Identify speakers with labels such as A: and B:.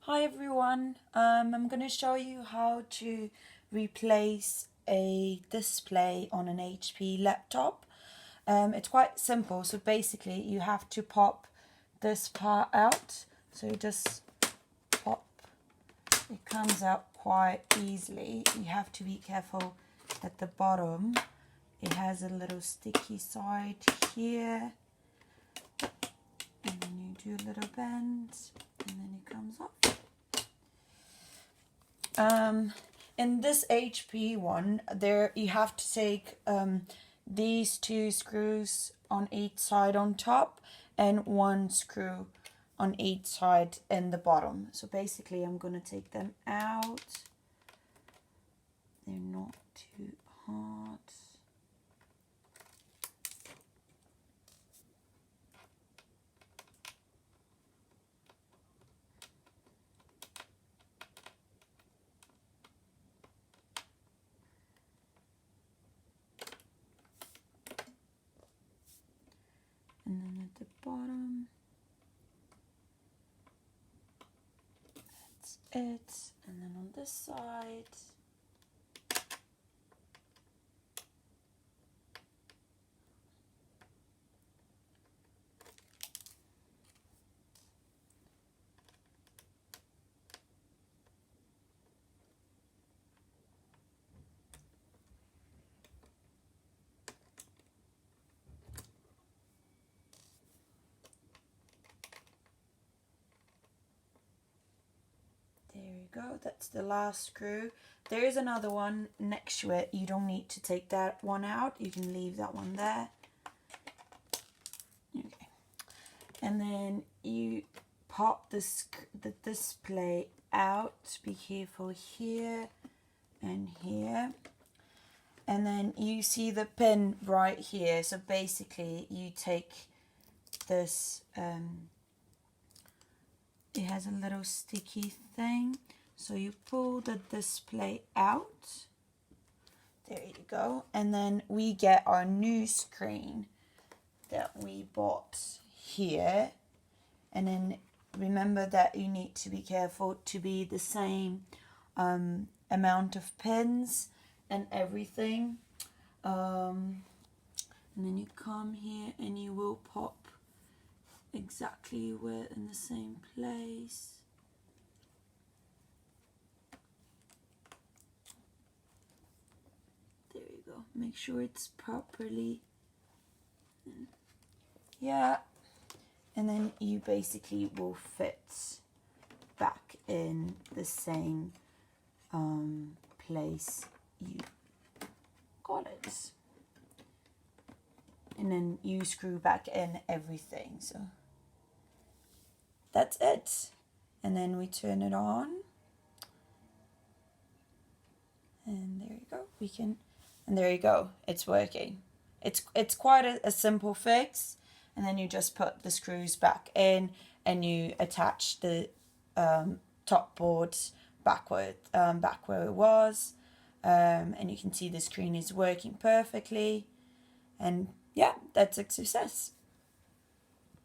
A: Hi everyone, I'm going to show you how to replace a display on an HP laptop. It's quite simple, so basically you have to pop this part out. So you just pop, it comes out quite easily. You have to be careful at the bottom. It has a little sticky side here. And then you do a little bend and then it comes off. In this HP one, there you have to take these two screws on each side on top and one screw on each side in the bottom. So basically I'm going to take them out. They're not too hard. And then at the bottom, that's it. And then on this side, there you go, that's the last screw. There is another one next to it. You don't need to take that one out. You can leave that one there. Okay. And then you pop the display out. Be careful here and here. And then you see the pin right here. So basically you take this, it has a little sticky thing. So you pull the display out. There you go. And then we get our new screen that we bought here. And then remember that you need to be careful to be the same amount of pins and everything. And then you come here and you will pop exactly where in the same place. There you go. Make sure it's properly. Yeah. And then you basically will fit back in the same place you got it. And then you screw back in everything. So that's it. And then we turn it on. And there you go. And there you go. It's working. It's quite a simple fix. And then you just put the screws back in and you attach the top board back where it was. And you can see the screen is working perfectly. And yeah, that's a success.